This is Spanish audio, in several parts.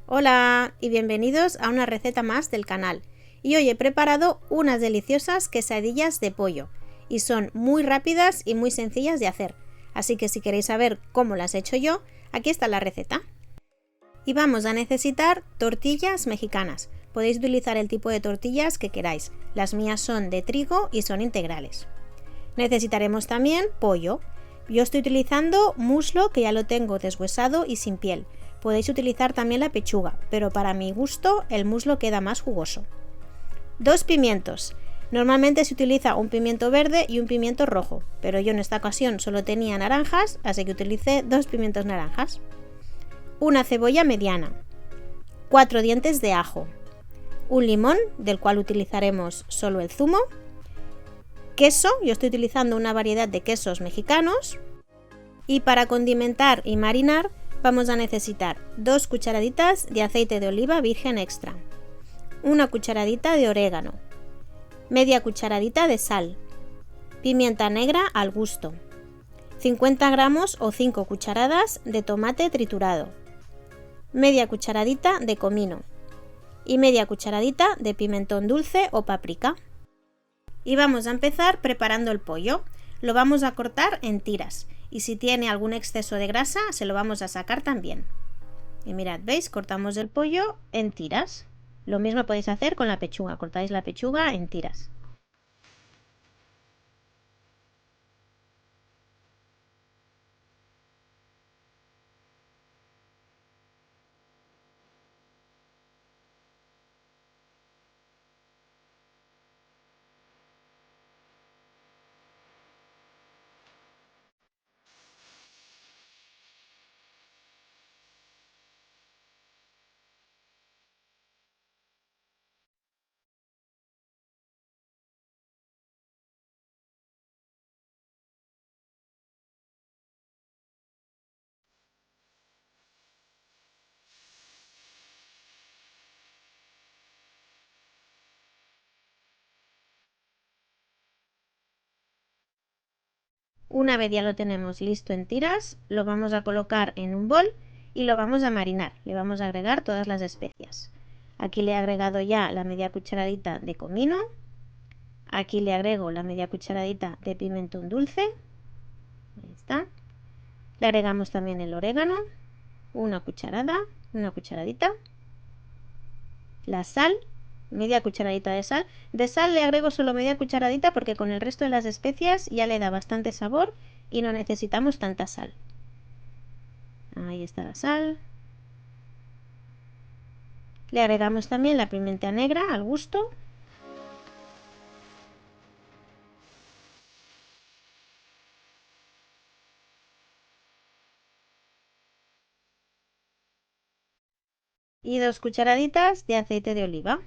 Hola y bienvenidos a una receta más del canal. Y hoy he preparado unas deliciosas quesadillas de pollo y son muy rápidas y muy sencillas de hacer. Así que si queréis saber cómo las he hecho yo, aquí está la receta. Y vamos a necesitar tortillas mexicanas. Podéis utilizar el tipo de tortillas que queráis. Las mías son de trigo y son integrales. Necesitaremos también pollo. Yo estoy utilizando muslo, que ya lo tengo deshuesado y sin piel. Podéis utilizar también la pechuga, pero para mi gusto el muslo queda más jugoso. 2 pimientos. Normalmente se utiliza un pimiento verde y un pimiento rojo, pero yo en esta ocasión solo tenía naranjas, así que utilicé 2 pimientos naranjas. Una cebolla mediana. 4 dientes de ajo. Un limón, del cual utilizaremos solo el zumo. Queso, yo estoy utilizando una variedad de quesos mexicanos. Y para condimentar y marinar vamos a necesitar 2 cucharaditas de aceite de oliva virgen extra, una cucharadita de orégano, media cucharadita de sal, pimienta negra al gusto, 50 gramos o 5 cucharadas de tomate triturado, media cucharadita de comino y media cucharadita de pimentón dulce o páprica. Y vamos a empezar preparando el pollo. Lo vamos a cortar en tiras y si tiene algún exceso de grasa se lo vamos a sacar también. Y mirad, ¿veis? Cortamos el pollo en tiras. Lo mismo podéis hacer con la pechuga, cortáis la pechuga en tiras. Una vez ya lo tenemos listo en tiras, lo vamos a colocar en un bol y lo vamos a marinar. Le vamos a agregar todas las especias. Aquí le he agregado ya la media cucharadita de comino. Aquí le agrego la media cucharadita de pimentón dulce. Ahí está. Le agregamos también el orégano, una cucharadita. La sal, media cucharadita de sal. De sal le agrego solo media cucharadita porque con el resto de las especias ya le da bastante sabor y no necesitamos tanta sal. Ahí está la sal. Le agregamos también la pimienta negra al gusto. Y 2 cucharaditas de aceite de oliva.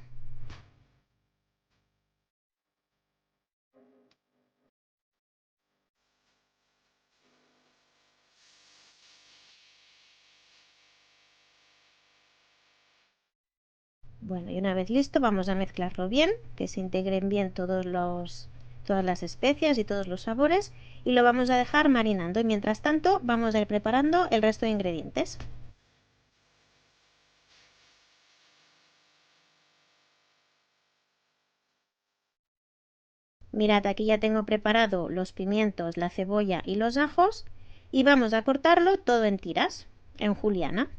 Bueno, y una vez listo vamos a mezclarlo bien, que se integren bien todas las especias y todos los sabores y lo vamos a dejar marinando y mientras tanto vamos a ir preparando el resto de ingredientes. Mirad, aquí ya tengo preparado los pimientos, la cebolla y los ajos y vamos a cortarlo todo en tiras, en juliana.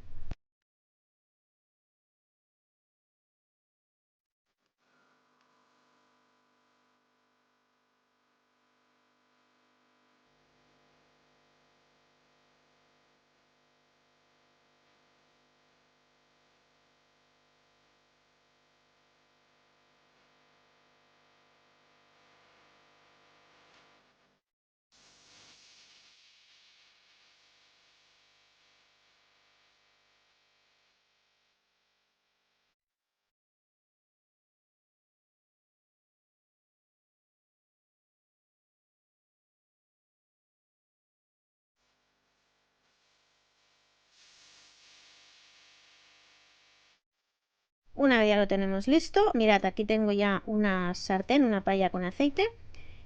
Una vez ya lo tenemos listo, mirad, aquí tengo ya una sartén, una paella con aceite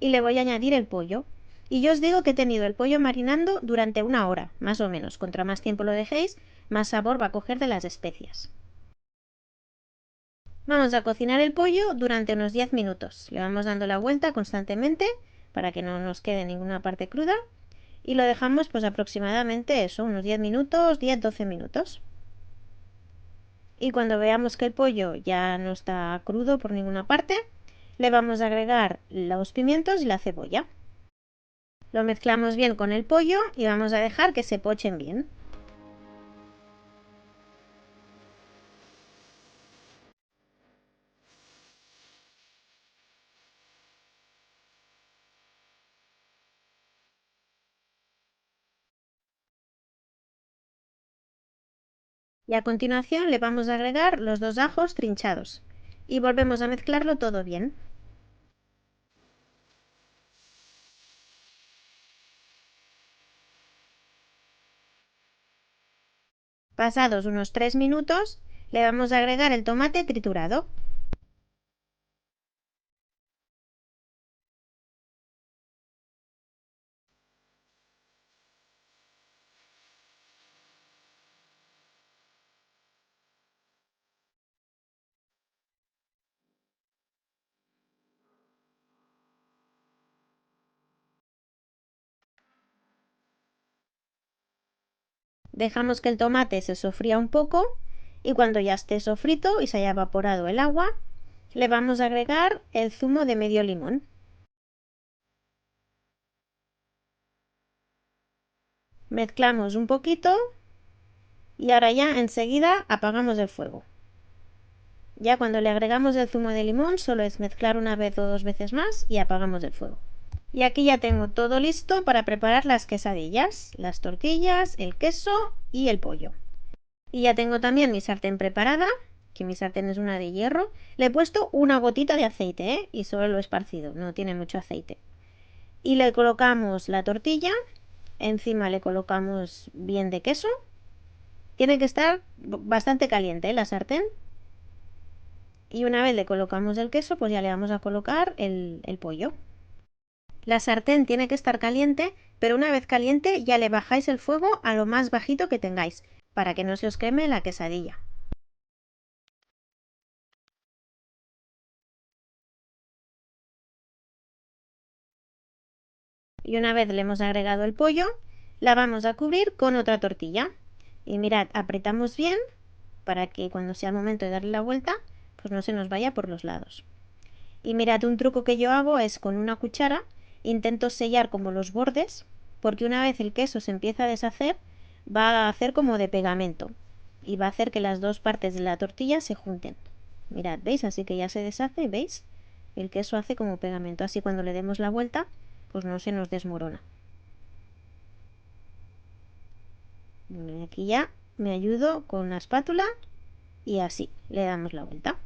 y le voy a añadir el pollo. Y yo os digo que he tenido el pollo marinando durante 1 hora, más o menos. Contra más tiempo lo dejéis, más sabor va a coger de las especias. Vamos a cocinar el pollo durante unos 10 minutos. Le vamos dando la vuelta constantemente para que no nos quede ninguna parte cruda. Y lo dejamos pues aproximadamente eso, unos 10 minutos, 10-12 minutos. Y cuando veamos que el pollo ya no está crudo por ninguna parte, le vamos a agregar los pimientos y la cebolla. Lo mezclamos bien con el pollo y vamos a dejar que se pochen bien. Y a continuación le vamos a agregar los 2 ajos trinchados. Y volvemos a mezclarlo todo bien. Pasados unos 3 minutos, le vamos a agregar el tomate triturado. Dejamos que el tomate se sofría un poco y cuando ya esté sofrito y se haya evaporado el agua, le vamos a agregar el zumo de medio limón. Mezclamos un poquito y ahora ya enseguida apagamos el fuego. Ya cuando le agregamos el zumo de limón solo es mezclar una vez o 2 veces más y apagamos el fuego. Y aquí ya tengo todo listo para preparar las quesadillas, las tortillas, el queso y el pollo. Y ya tengo también mi sartén preparada, que mi sartén es una de hierro. Le he puesto una gotita de aceite, y solo lo he esparcido, no tiene mucho aceite. Y le colocamos la tortilla, encima le colocamos bien de queso. Tiene que estar bastante caliente, la sartén. Y una vez le colocamos el queso, pues ya le vamos a colocar el pollo. La sartén tiene que estar caliente, pero una vez caliente ya le bajáis el fuego a lo más bajito que tengáis, para que no se os queme la quesadilla. Y una vez le hemos agregado el pollo, la vamos a cubrir con otra tortilla. Y mirad, apretamos bien para que cuando sea el momento de darle la vuelta, pues no se nos vaya por los lados. Y mirad, un truco que yo hago es con una cuchara, intento sellar como los bordes, porque una vez el queso se empieza a deshacer, va a hacer como de pegamento. Y va a hacer que las dos partes de la tortilla se junten. Mirad, ¿veis? Así que ya se deshace, ¿veis? El queso hace como pegamento. Así cuando le demos la vuelta, pues no se nos desmorona. Aquí ya me ayudo con la espátula y así le damos la vuelta.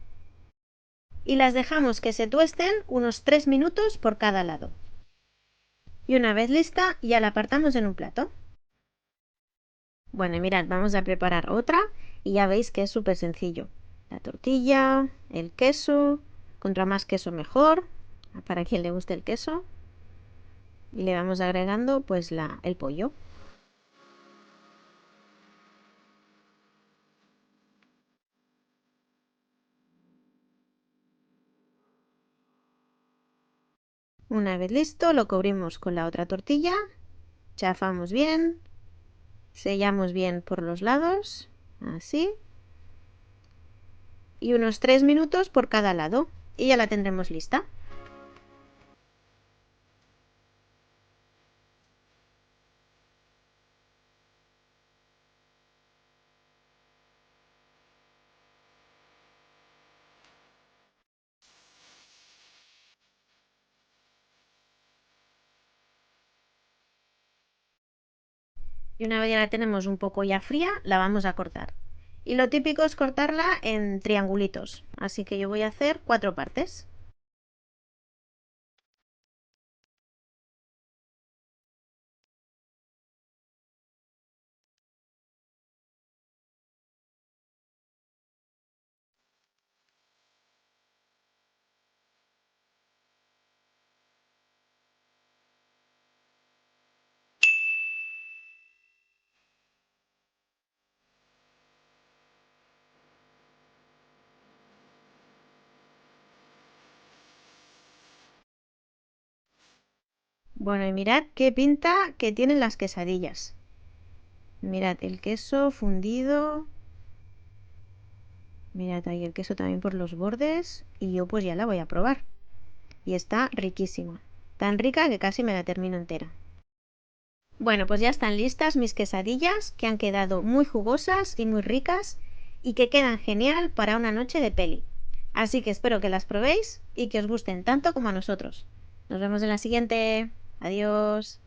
Y las dejamos que se tuesten unos 3 minutos por cada lado. Y una vez lista, ya la apartamos en un plato. Bueno, y mirad, vamos a preparar otra y ya veis que es súper sencillo. La tortilla, el queso, contra más queso mejor, para quien le guste el queso. Y le vamos agregando pues el pollo. Una vez listo, lo cubrimos con la otra tortilla, chafamos bien, sellamos bien por los lados, así, y unos 3 minutos por cada lado, y ya la tendremos lista. Y una vez ya la tenemos un poco ya fría, la vamos a cortar. Y lo típico es cortarla en triangulitos, así que yo voy a hacer 4 partes. Bueno, y mirad qué pinta que tienen las quesadillas. Mirad el queso fundido. Mirad ahí el queso también por los bordes. Y yo pues ya la voy a probar. Y está riquísima. Tan rica que casi me la termino entera. Bueno, pues ya están listas mis quesadillas, que han quedado muy jugosas y muy ricas y que quedan genial para una noche de peli. Así que espero que las probéis y que os gusten tanto como a nosotros. Nos vemos en la siguiente. Adiós.